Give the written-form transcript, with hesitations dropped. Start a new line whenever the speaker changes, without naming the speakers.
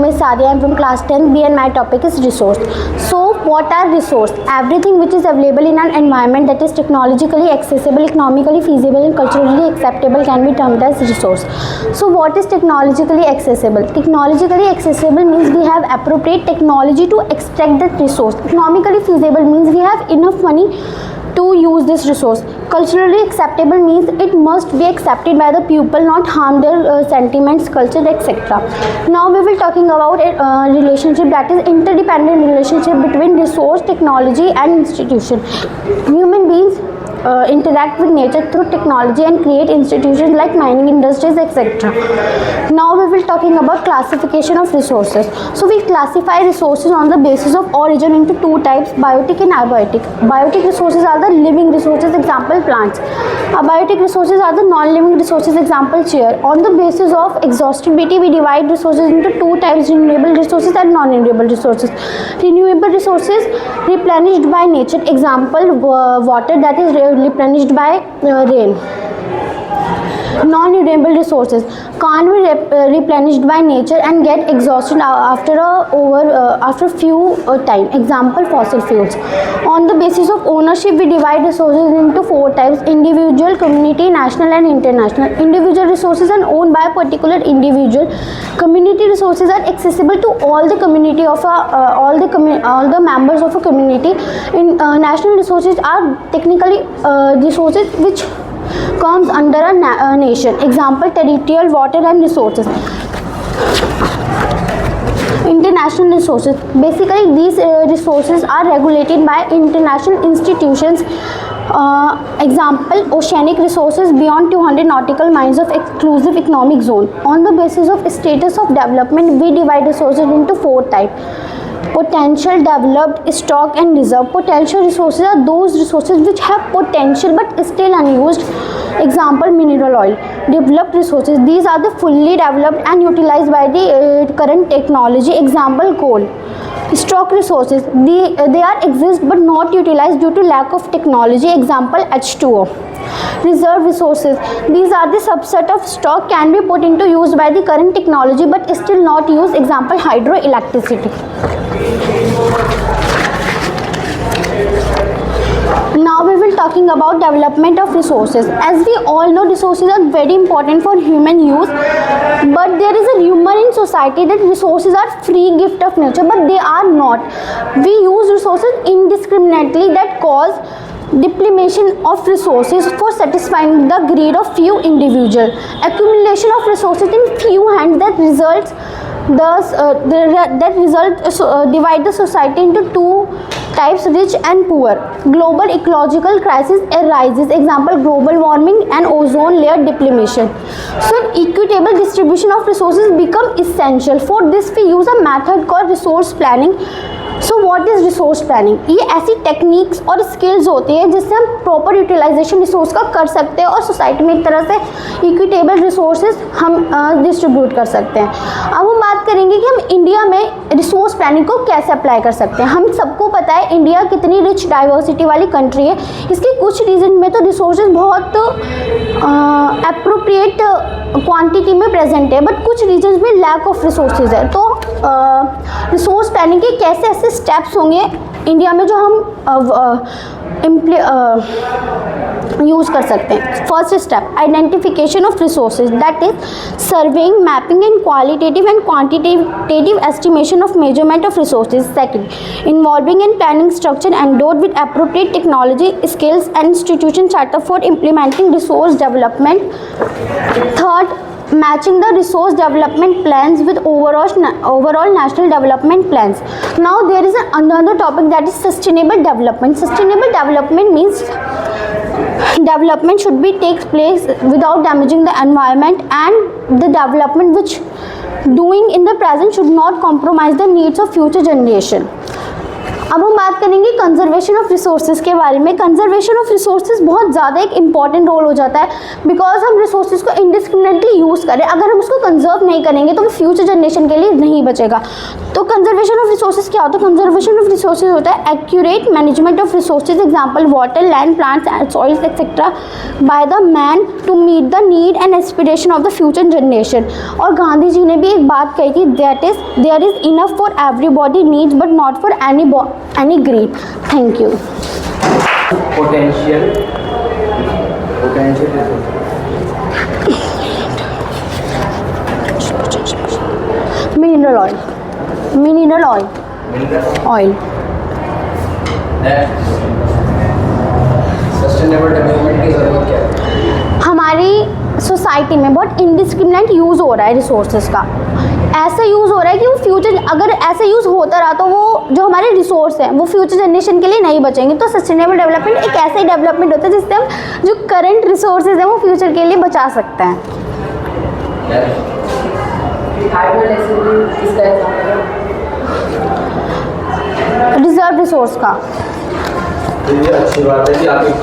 name is Sadia. I am from class 10B and my topic is resource. So what are resource? Everything which is available in an environment that is technologically accessible, economically feasible and culturally acceptable can be termed as resource. So what is technologically accessible? Technologically accessible means we have appropriate technology to extract that resource. Economically feasible means we have enough money to use this resource. Culturally acceptable means it must be accepted by the people, not harm their sentiments, culture, etc. Now we will talking about a relationship, that is interdependent relationship between resource, technology and institution. Human beings interact with nature through technology and create institutions like mining industries, etc. Now we will talking about classification of resources. So we classify resources on the basis of origin into two types, biotic and abiotic. Biotic resources are the living resources, example plants. Abiotic resources are the non-living resources, example chair. On the basis of exhaustibility, we divide resources into two types, renewable resources and non-renewable resources. Renewable resources replenished by nature, example water, that is replenished by rain. Non-renewable resources can't be replenished by nature and get exhausted after few time, example fossil fuels. On the basis of ownership, we divide resources into four types, individual, community, national and international. Individual resources are owned by a particular individual. Community resources are accessible to all the community of all the members of a community. National resources are technically resources which comes under a nation, example territorial, water and resources. International resources, basically these resources are regulated by international institutions, example oceanic resources beyond 200 nautical miles of exclusive economic zone. On the basis of status of development, we divide resources into four types: potential, developed, stock and reserve. Potential resources are those resources which have potential but still unused, example mineral oil. Developed resources, these are the fully developed and utilized by the current technology, example coal. Stock resources, they are exist but not utilized due to lack of technology, example H2O. Reserve resources, these are the subset of stock can be put into use by the current technology but still not used, example hydroelectricity. Now we will talking about development of resources. As we all know, resources are very important for human use, but there is a rumor in society that resources are free gift of nature, but they are not. We use resources indiscriminately that cause depletion of resources for satisfying the greed of few individuals. Accumulation of resources in few hands that results divide the society into two types, rich and poor. Global ecological crisis arises, example global warming and ozone layer depletion. So equitable distribution of resources become essential. For this we use a method called resource planning. So what is resource planning? ये ऐसी techniques और skills होती है जिससे हम proper utilisation resource का कर सकते हैं और सोसाइटी में एक तरह से इक्विटेबल रिसोर्सेज हम डिस्ट्रीब्यूट कर सकते हैं. अब हम बात करेंगे कि हम इंडिया में रिसोर्स प्लानिंग को कैसे अप्लाई कर सकते हैं. हम सबको पता है इंडिया कितनी रिच डाइवर्सिटी वाली कंट्री है. इसके कुछ रीजन में तो रिसोर्सेज बहुत अप्रोप्रिएट क्वांटिटी में प्रेजेंट है, बट कुछ रीजन्स में लैक ऑफ रिसोर्सेज है. तो रिसोर्स प्लानिंग के कैसे ऐसे स्टेप्स होंगे इंडिया में जो हम यूज़ कर सकते हैं. First step, identification of resources, that is surveying, mapping and qualitative and quantitative estimation of measurement of resources. Second, involving and planning structure endowed with appropriate technology skills and institution setup for implementing resource development. Third, matching the resource development plans with overall national development plans. Now there is another topic, that is sustainable development. Sustainable development means development should be takes place without damaging the environment, and the development which doing in the present should not compromise the needs of future generation. अब हम बात करेंगे conservation of resources के बारे में। Conservation of resources बहुत ज़्यादा एक इंपॉर्टेंट रोल हो जाता है, बिकॉज हम रिसोर्सेज को इंडिस्क्रिमिनेटली यूज़ करें, अगर हम उसको कंजर्व नहीं करेंगे तो वो फ्यूचर जनरेशन के लिए नहीं बचेगा। तो कंजर्वेशन ऑफ रिसोर्सेज क्या होता है? कंजर्वेशन ऑफ रिसोर्सेज होता है accurate management of resources, example water, land, plants and soils etcetera by the man to meet the need and aspiration of the future generation. और गांधी जी ने भी एक बात कही थी, that is there is enough for everybody needs but not for any greed. Thank you.
Potential
mineral oil.
Sustainable development की ज़रूरत क्या है?
हमारी सोसाइटी में बहुत इंडिस्क्रिमिनेट यूज़ हो रहा है रिसोर्सेज का। ऐसा यूज़ हो रहा है कि वो फ्यूचर, अगर ऐसा यूज़ होता रहा तो वो जो हमारे रिसोर्स हैं वो फ्यूचर जनरेशन के लिए नहीं बचेंगे। तो सस्टेनेबल डेवलपमेंट एक ऐसा ही डेवलपमेंट होता है जिससे हम जो करंट रिसोर्सेज हैं वो फ्यूचर के लिए बचा सकते हैं। रिजर्व रिसोर्स का
ये अच्छी बात है कि आप एक